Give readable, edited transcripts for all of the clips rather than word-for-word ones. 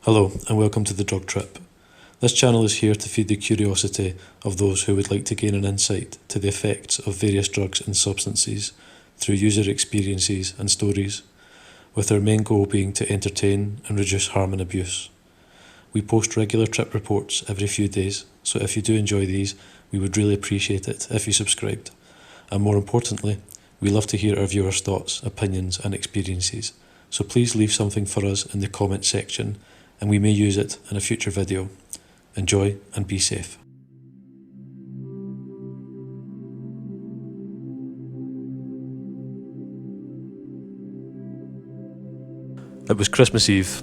Hello and welcome to The Drug Trip. This channel is here to feed the curiosity of those who would like to gain an insight to the effects of various drugs and substances through user experiences and stories, with our main goal being to entertain and reduce harm and abuse. We post regular trip reports every few days, so if you do enjoy these, we would really appreciate it if you subscribed. And more importantly, we love to hear our viewers' thoughts, opinions and experiences, so please leave something for us in the comment section and we may use it in a future video. Enjoy and be safe. It was Christmas Eve,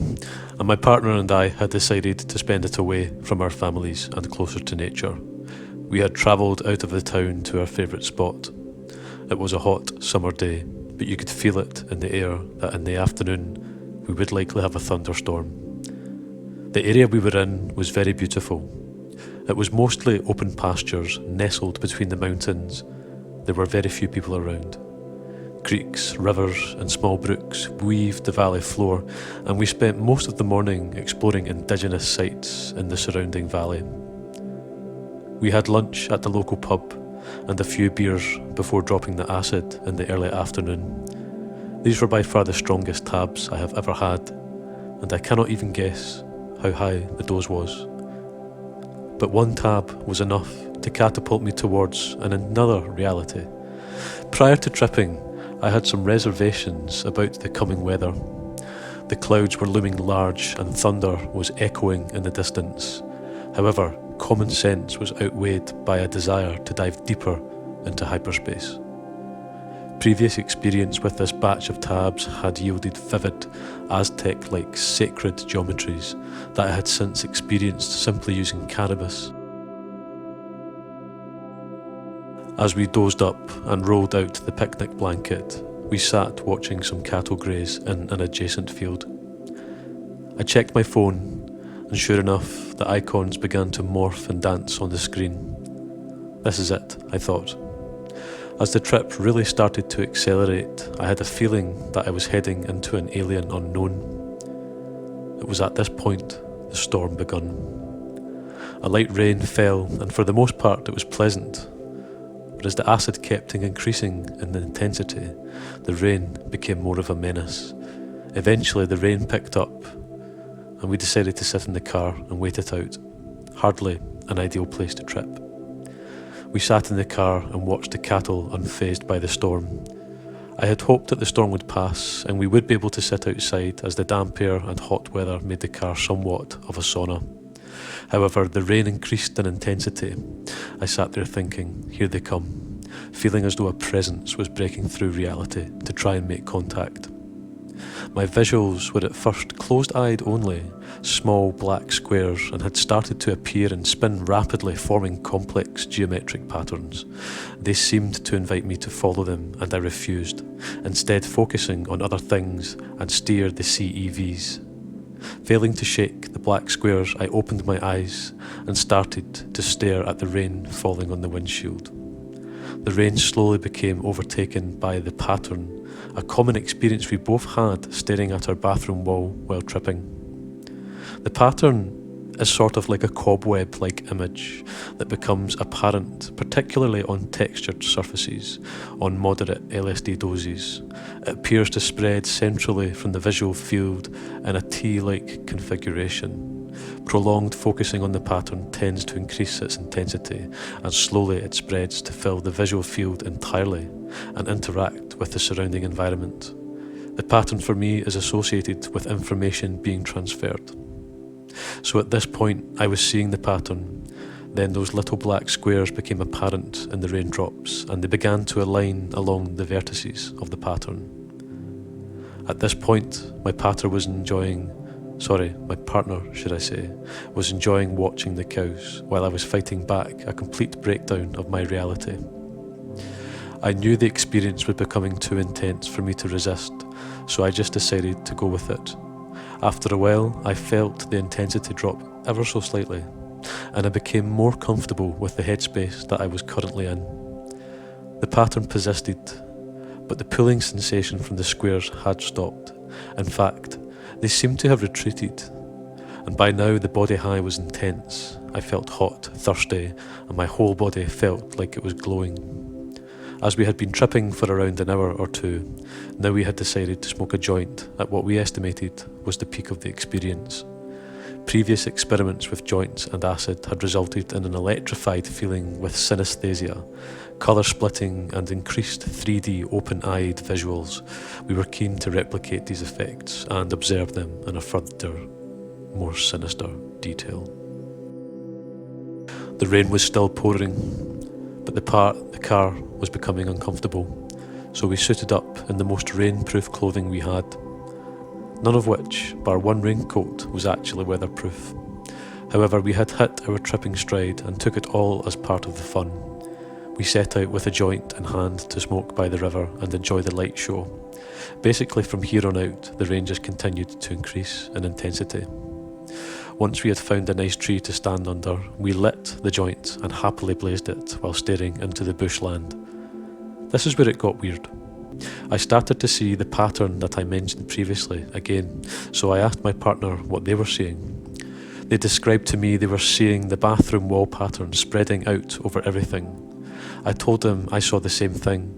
and my partner and I had decided to spend it away from our families and closer to nature. We had travelled out of the town to our favourite spot. It was a hot summer day, but you could feel it in the air that in the afternoon we would likely have a thunderstorm. The area we were in was very beautiful. It was mostly open pastures nestled between the mountains. There were very few people around. Creeks, rivers and small brooks weaved the valley floor, and we spent most of the morning exploring indigenous sites in the surrounding valley. We had lunch at the local pub and a few beers before dropping the acid in the early afternoon. These were by far the strongest tabs I have ever had, and I cannot even guess how high the dose was. But one tab was enough to catapult me towards another reality. Prior to tripping, I had some reservations about the coming weather. The clouds were looming large and thunder was echoing in the distance. However, common sense was outweighed by a desire to dive deeper into hyperspace. Previous experience with this batch of tabs had yielded vivid, Aztec-like sacred geometries that I had since experienced simply using cannabis. As we dozed up and rolled out the picnic blanket, we sat watching some cattle graze in an adjacent field. I checked my phone, and sure enough, the icons began to morph and dance on the screen. This is it, I thought. As the trip really started to accelerate, I had a feeling that I was heading into an alien unknown. It was at this point the storm begun. A light rain fell, and for the most part it was pleasant. But as the acid kept increasing in intensity, the rain became more of a menace. Eventually the rain picked up, and we decided to sit in the car and wait it out. Hardly an ideal place to trip. We sat in the car and watched the cattle unfazed by the storm. I had hoped that the storm would pass and we would be able to sit outside, as the damp air and hot weather made the car somewhat of a sauna. However, the rain increased in intensity. I sat there thinking, here they come, feeling as though a presence was breaking through reality to try and make contact. My visuals were at first closed-eyed only, small black squares, and had started to appear and spin rapidly, forming complex geometric patterns. They seemed to invite me to follow them, and I refused, instead focusing on other things and steered the CEVs. Failing to shake the black squares, I opened my eyes and started to stare at the rain falling on the windshield. The rain slowly became overtaken by the pattern, a common experience we both had staring at our bathroom wall while tripping. The pattern is sort of like a cobweb-like image that becomes apparent, particularly on textured surfaces, on moderate LSD doses. It appears to spread centrally from the visual field in a T-like configuration. Prolonged focusing on the pattern tends to increase its intensity, and slowly it spreads to fill the visual field entirely and interact with the surrounding environment. The pattern for me is associated with information being transferred. So at this point I was seeing the pattern, then those little black squares became apparent in the raindrops and they began to align along the vertices of the pattern. At this point my partner was enjoying watching the cows while I was fighting back a complete breakdown of my reality. I knew the experience was becoming too intense for me to resist, so I just decided to go with it. After a while, I felt the intensity drop ever so slightly, and I became more comfortable with the headspace that I was currently in. The pattern persisted, but the pulling sensation from the squares had stopped. In fact, they seemed to have retreated. and by now the body high was intense. I felt hot, thirsty, and my whole body felt like it was glowing. As we had been tripping for around an hour or two, now we had decided to smoke a joint at what we estimated was the peak of the experience. Previous experiments with joints and acid had resulted in an electrified feeling with synesthesia, colour splitting and increased 3D open-eyed visuals. We were keen to replicate these effects and observe them in a further, more sinister detail. The rain was still pouring, but the car was becoming uncomfortable, so we suited up in the most rainproof clothing we had, none of which, bar one raincoat, was actually weatherproof. However, we had hit our tripping stride and took it all as part of the fun. We set out with a joint in hand to smoke by the river and enjoy the light show. Basically, from here on out, the rain just continued to increase in intensity. Once we had found a nice tree to stand under, we lit the joint and happily blazed it while staring into the bushland. This is where it got weird. I started to see the pattern that I mentioned previously again, so I asked my partner what they were seeing. They described to me they were seeing the bathroom wall pattern spreading out over everything. I told them I saw the same thing.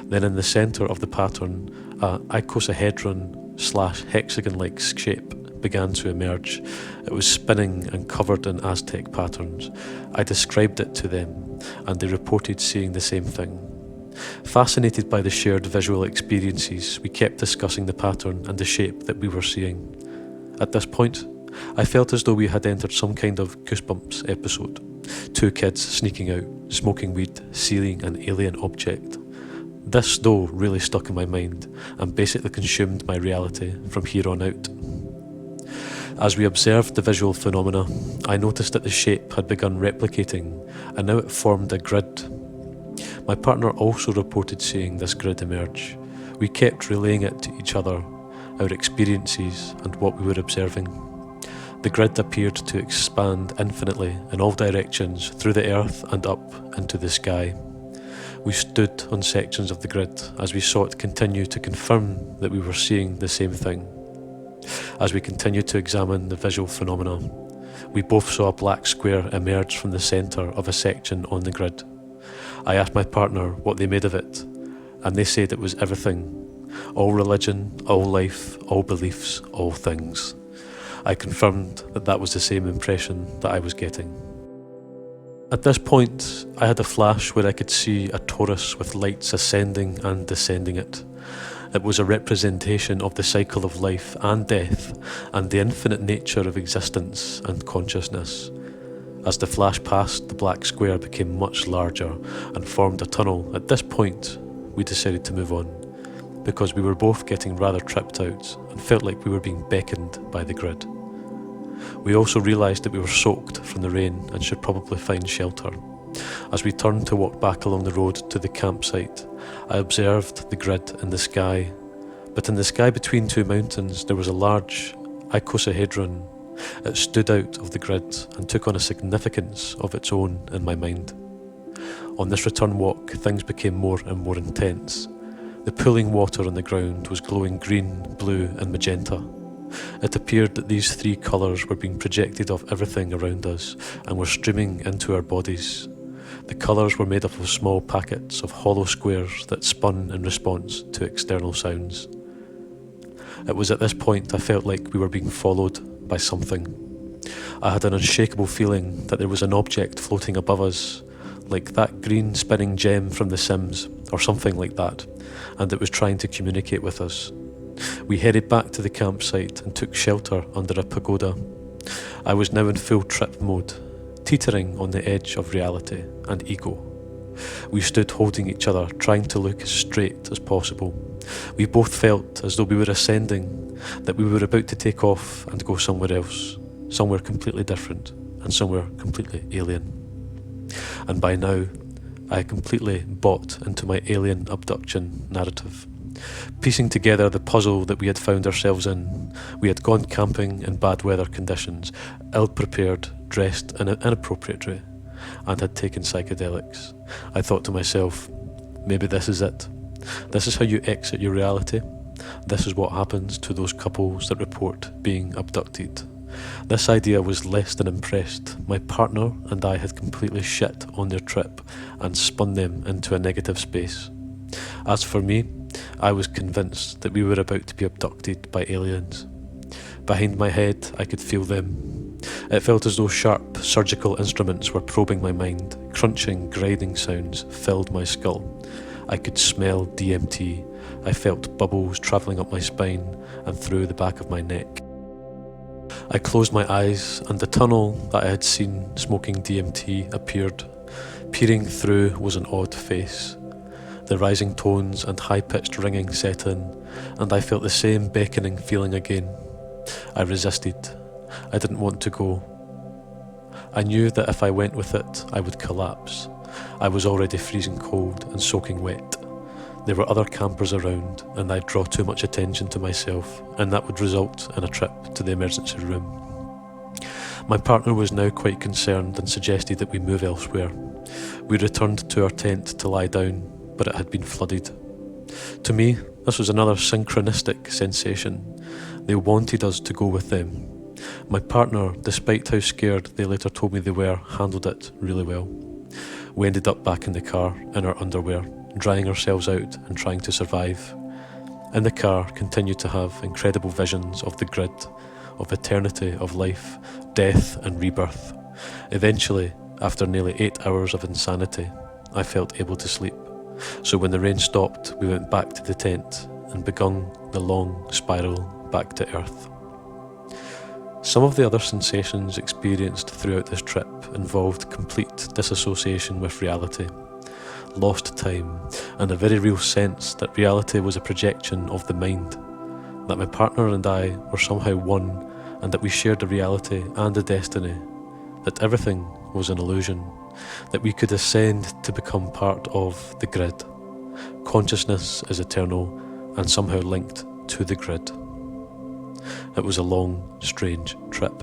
Then in the centre of the pattern, a icosahedron/hexagon-like shape began to emerge. It was spinning and covered in Aztec patterns. I described it to them, and they reported seeing the same thing. Fascinated by the shared visual experiences, we kept discussing the pattern and the shape that we were seeing. At this point, I felt as though we had entered some kind of Goosebumps episode. Two kids sneaking out, smoking weed, seeing an alien object. This, though, really stuck in my mind and basically consumed my reality from here on out. As we observed the visual phenomena, I noticed that the shape had begun replicating, and now it formed a grid. My partner also reported seeing this grid emerge. We kept relaying it to each other, our experiences and what we were observing. The grid appeared to expand infinitely in all directions through the earth and up into the sky. We stood on sections of the grid as we saw it continue to confirm that we were seeing the same thing. As we continued to examine the visual phenomena, we both saw a black square emerge from the centre of a section on the grid. I asked my partner what they made of it, and they said it was everything. All religion, all life, all beliefs, all things. I confirmed that that was the same impression that I was getting. At this point, I had a flash where I could see a torus with lights ascending and descending it. It was a representation of the cycle of life and death and the infinite nature of existence and consciousness. As the flash passed, the black square became much larger and formed a tunnel. At this point, we decided to move on, because we were both getting rather tripped out and felt like we were being beckoned by the grid. We also realised that we were soaked from the rain and should probably find shelter. As we turned to walk back along the road to the campsite, I observed the grid in the sky, but in the sky between two mountains there was a large icosahedron. It stood out of the grid and took on a significance of its own in my mind. On this return walk, things became more and more intense. The pooling water on the ground was glowing green, blue and magenta. It appeared that these three colours were being projected off everything around us and were streaming into our bodies. The colours were made up of small packets of hollow squares that spun in response to external sounds. It was at this point I felt like we were being followed by something. I had an unshakable feeling that there was an object floating above us, like that green spinning gem from The Sims, or something like that, and it was trying to communicate with us. We headed back to the campsite and took shelter under a pagoda. I was now in full trip mode, teetering on the edge of reality and ego. We stood holding each other, trying to look as straight as possible. We both felt as though we were ascending, that we were about to take off and go somewhere else, somewhere completely different and somewhere completely alien. And by now, I had completely bought into my alien abduction narrative. Piecing together the puzzle that we had found ourselves in, we had gone camping in bad weather conditions, ill-prepared, dressed in inappropriately, and had taken psychedelics. I thought to myself, maybe this is it. This is how you exit your reality. This is what happens to those couples that report being abducted. This idea was less than impressed. My partner and I had completely shit on their trip and spun them into a negative space. As for me, I was convinced that we were about to be abducted by aliens. Behind my head, I could feel them. It felt as though sharp, surgical instruments were probing my mind. Crunching, grinding sounds filled my skull. I could smell DMT. I felt bubbles travelling up my spine and through the back of my neck. I closed my eyes and the tunnel that I had seen smoking DMT appeared. Peering through was an odd face. The rising tones and high-pitched ringing set in, and I felt the same beckoning feeling again. I resisted. I didn't want to go. I knew that if I went with it, I would collapse. I was already freezing cold and soaking wet. There were other campers around, and I'd draw too much attention to myself, and that would result in a trip to the emergency room. My partner was now quite concerned and suggested that we move elsewhere. We returned to our tent to lie down, but it had been flooded. To me, this was another synchronistic sensation. They wanted us to go with them. My partner, despite how scared they later told me they were, handled it really well. We ended up back in the car in our underwear, drying ourselves out and trying to survive. In the car, continued to have incredible visions of the grid, of eternity, of life, death and rebirth. Eventually, after nearly 8 hours of insanity, I felt able to sleep. So when the rain stopped, we went back to the tent and begun the long spiral back to Earth. Some of the other sensations experienced throughout this trip involved complete disassociation with reality, lost time, and a very real sense that reality was a projection of the mind, that my partner and I were somehow one, and that we shared a reality and a destiny, that everything was an illusion, that we could ascend to become part of the grid. Consciousness is eternal and somehow linked to the grid. It was a long, strange trip.